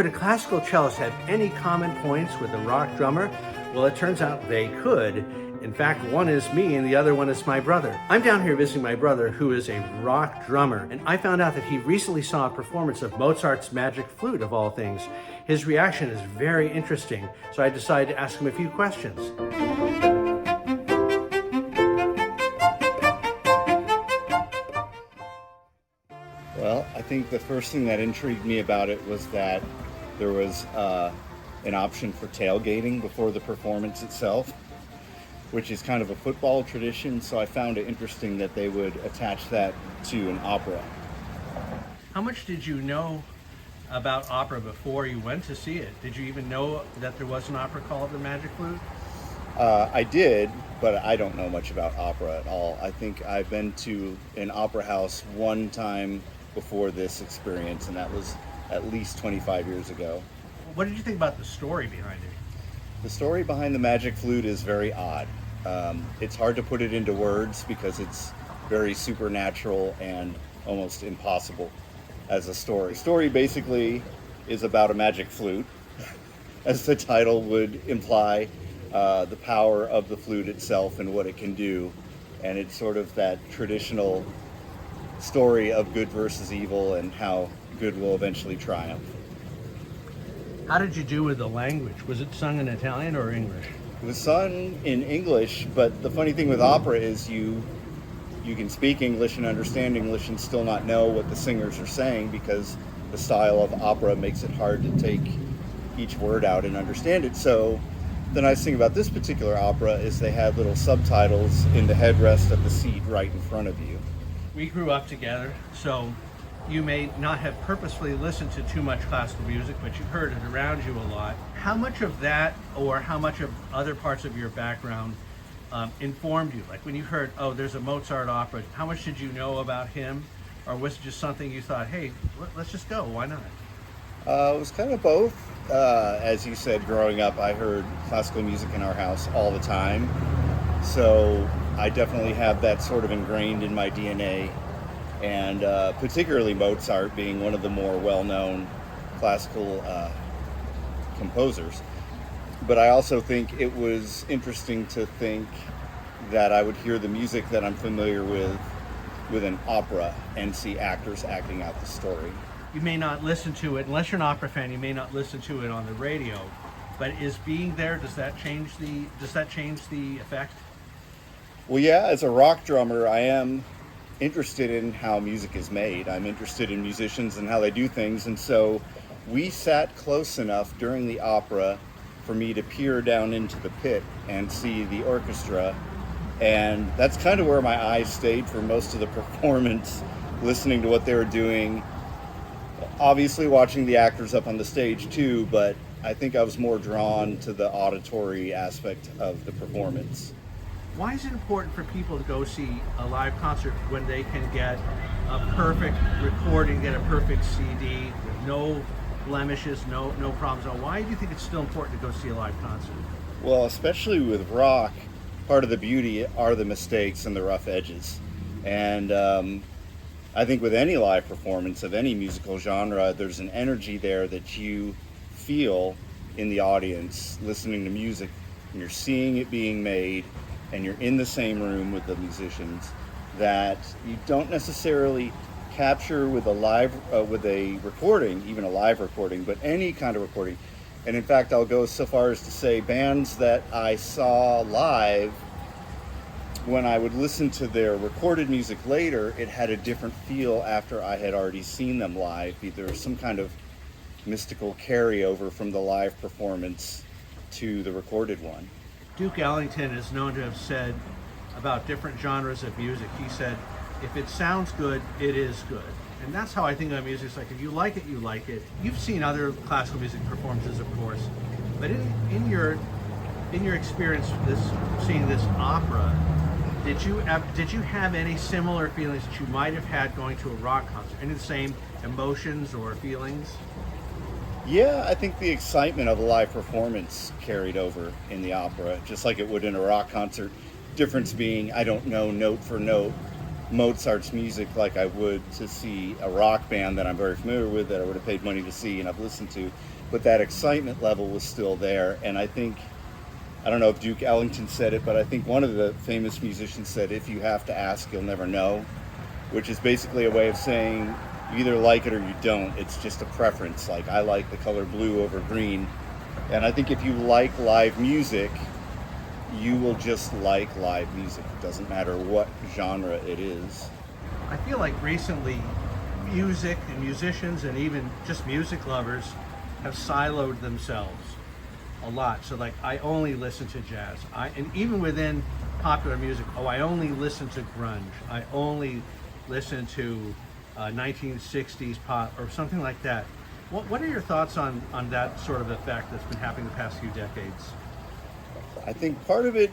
Could a classical cellist have any common points with a rock drummer? Well, it turns out they could. In fact, one is me and the other one is my brother. I'm down here visiting my brother, who is a rock drummer, and I found out that he recently saw a performance of Mozart's Magic Flute, of all things. His reaction is very interesting, so I decided to ask him a few questions. Well, I think the first thing that intrigued me about it was that there was an option for tailgating before the performance itself, which is kind of a football tradition, so I found it interesting that they would attach that to an opera. How much did you know about opera before you went to see it? Did you even know that there was an opera called The Magic Flute? I did, but I don't know much about opera at all. I think I've been to an opera house one time before this experience, and that was at least 25 years ago. What did you think about the story behind it? The story behind The Magic Flute is very odd. It's hard to put it into words because it's very supernatural and almost impossible as a story. The story basically is about a magic flute, as the title would imply, the power of the flute itself and what it can do. And it's sort of that traditional story of good versus evil and how good will eventually triumph. How did you do with the language? Was it sung in Italian or English? It was sung in English, but the funny thing with opera is you can speak English and understand English and still not know what the singers are saying, because the style of opera makes it hard to take each word out and understand it. So the nice thing about this particular opera is they had little subtitles in the headrest of the seat right in front of you. We grew up together, so you may not have purposefully listened to too much classical music, but you heard it around you a lot. How much of that, or how much of other parts of your background informed you? Like when you heard, oh, there's a Mozart opera, how much did you know about him? Or was it just something you thought, hey, let's just go, why not? It was kind of both. As you said, growing up, I heard classical music in our house all the time. So I definitely have that sort of ingrained in my DNA. And particularly Mozart being one of the more well-known classical composers. But I also think it was interesting to think that I would hear the music that I'm familiar with an opera and see actors acting out the story. You may not listen to it, unless you're an opera fan, you may not listen to it on the radio, but is being there, does that change the effect? Well, yeah, as a rock drummer, I am interested in how music is made. I'm interested in musicians and how they do things, and so we sat close enough during the opera for me to peer down into the pit and see the orchestra, and that's kind of where my eyes stayed for most of the performance, listening to what they were doing, obviously watching the actors up on the stage too, but I think I was more drawn to the auditory aspect of the performance. Why is it important for people to go see a live concert when they can get a perfect recording, get a perfect CD with no blemishes, no problems? Why do you think it's still important to go see a live concert? Well, especially with rock, part of the beauty are the mistakes and the rough edges. And I think with any live performance of any musical genre, there's an energy there that you feel in the audience listening to music, and you're seeing it being made, and you're in the same room with the musicians, that you don't necessarily capture with a recording, even a live recording, but any kind of recording. And in fact, I'll go so far as to say bands that I saw live, when I would listen to their recorded music later, it had a different feel after I had already seen them live. Either some kind of mystical carryover from the live performance to the recorded one. Duke Ellington is known to have said about different genres of music, he said, if it sounds good, it is good. And that's how I think of music. It's like, if you like it, you like it. You've seen other classical music performances, of course, but in your experience seeing this opera, did you have any similar feelings that you might have had going to a rock concert? Any of the same emotions or feelings? Yeah, I think the excitement of a live performance carried over in the opera, just like it would in a rock concert. Difference being, I don't know note for note Mozart's music like I would to see a rock band that I'm very familiar with, that I would have paid money to see and I've listened to. But that excitement level was still there. And I think, I don't know if Duke Ellington said it, but I think one of the famous musicians said, if you have to ask, you'll never know, which is basically a way of saying you either like it or you don't. It's just a preference. Like, I like the color blue over green. And I think if you like live music, you will just like live music. It doesn't matter what genre it is. I feel like recently music and musicians and even just music lovers have siloed themselves a lot. So like, I only listen to jazz. And even within popular music, I only listen to grunge. I only listen to 1960s pop or something like that. What are your thoughts on that sort of effect that's been happening the past few decades? I think part of it,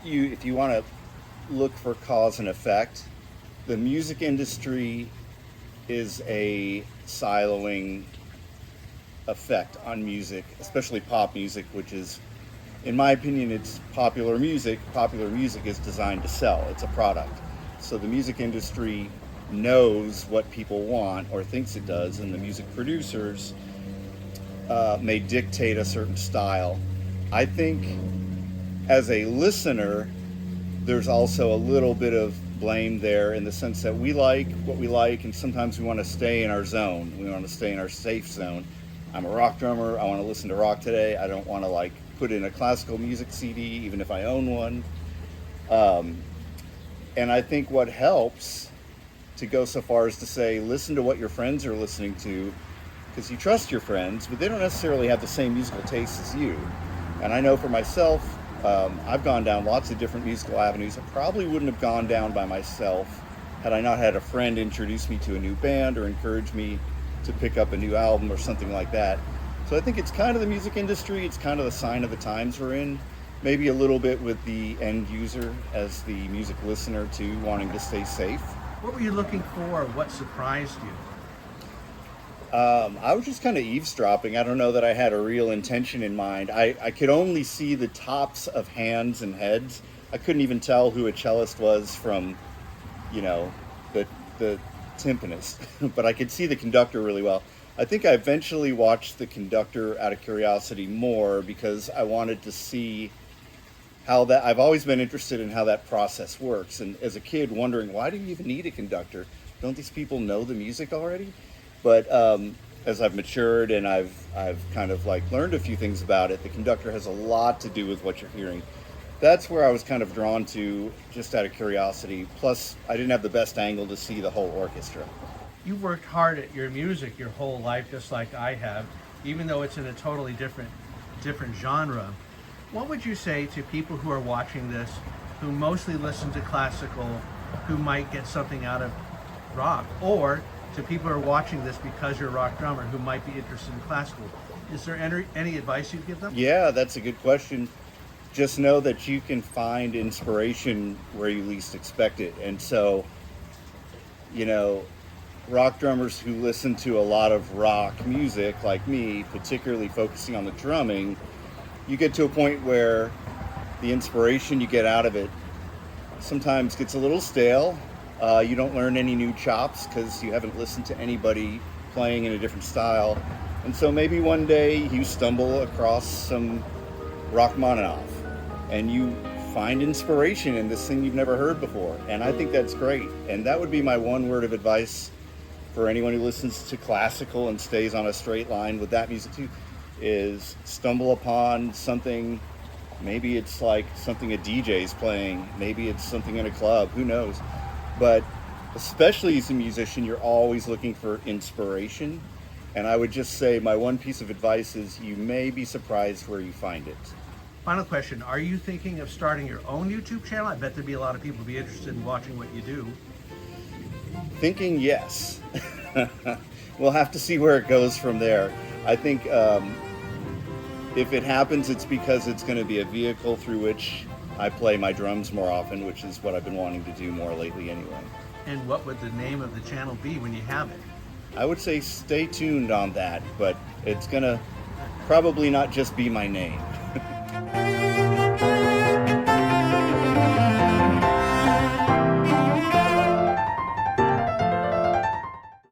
if you want to look for cause and effect, the music industry is a siloing effect on music, especially pop music, which is, in my opinion, it's popular music. Popular music is designed to sell. It's a product. So the music industry knows what people want or thinks it does, and the music producers may dictate a certain style. I think as a listener, there's also a little bit of blame there in the sense that we like what we like, and sometimes we want to stay in our zone. We want to stay in our safe zone. I'm a rock drummer. I want to listen to rock today. I don't want to like put in a classical music CD, even if I own one. And I think what helps to go so far as to say, listen to what your friends are listening to, because you trust your friends, but they don't necessarily have the same musical tastes as you. And I know for myself, I've gone down lots of different musical avenues. I probably wouldn't have gone down by myself had I not had a friend introduce me to a new band or encourage me to pick up a new album or something like that. So I think it's kind of the music industry, it's kind of the sign of the times we're in. Maybe a little bit with the end user as the music listener too, wanting to stay safe. What were you looking for? What surprised you? I was just kind of eavesdropping. I don't know that I had a real intention in mind. I could only see the tops of hands and heads. I couldn't even tell who a cellist was from, the timpanist, but I could see the conductor really well. I think I eventually watched the conductor out of curiosity more because I wanted to see how that, I've always been interested in how that process works. And as a kid wondering, why do you even need a conductor? Don't these people know the music already? But as I've matured and I've kind of like learned a few things about it, the conductor has a lot to do with what you're hearing. That's where I was kind of drawn to just out of curiosity. Plus, I didn't have the best angle to see the whole orchestra. You've worked hard at your music your whole life, just like I have, even though it's in a totally different genre. What would you say to people who are watching this, who mostly listen to classical, who might get something out of rock, or to people who are watching this because you're a rock drummer who might be interested in classical? Is there any advice you'd give them? Yeah, that's a good question. Just know that you can find inspiration where you least expect it. And so, rock drummers who listen to a lot of rock music, like me, particularly focusing on the drumming, you get to a point where the inspiration you get out of it sometimes gets a little stale. You don't learn any new chops because you haven't listened to anybody playing in a different style. And so maybe one day you stumble across some Rachmaninoff and you find inspiration in this thing you've never heard before. And I think that's great. And that would be my one word of advice for anyone who listens to classical and stays on a straight line with that music too, is stumble upon something. Maybe it's like something a DJ's playing. Maybe it's something in a club. Who knows? But especially as a musician, you're always looking for inspiration. And I would just say my one piece of advice is you may be surprised where you find it. Final question, are you thinking of starting your own YouTube channel? I bet there'd be a lot of people who'd be interested in watching what you do. Thinking yes. We'll have to see where it goes from there. I think if it happens, it's because it's going to be a vehicle through which I play my drums more often, which is what I've been wanting to do more lately anyway. And what would the name of the channel be when you have it? I would say stay tuned on that, but it's going to probably not just be my name.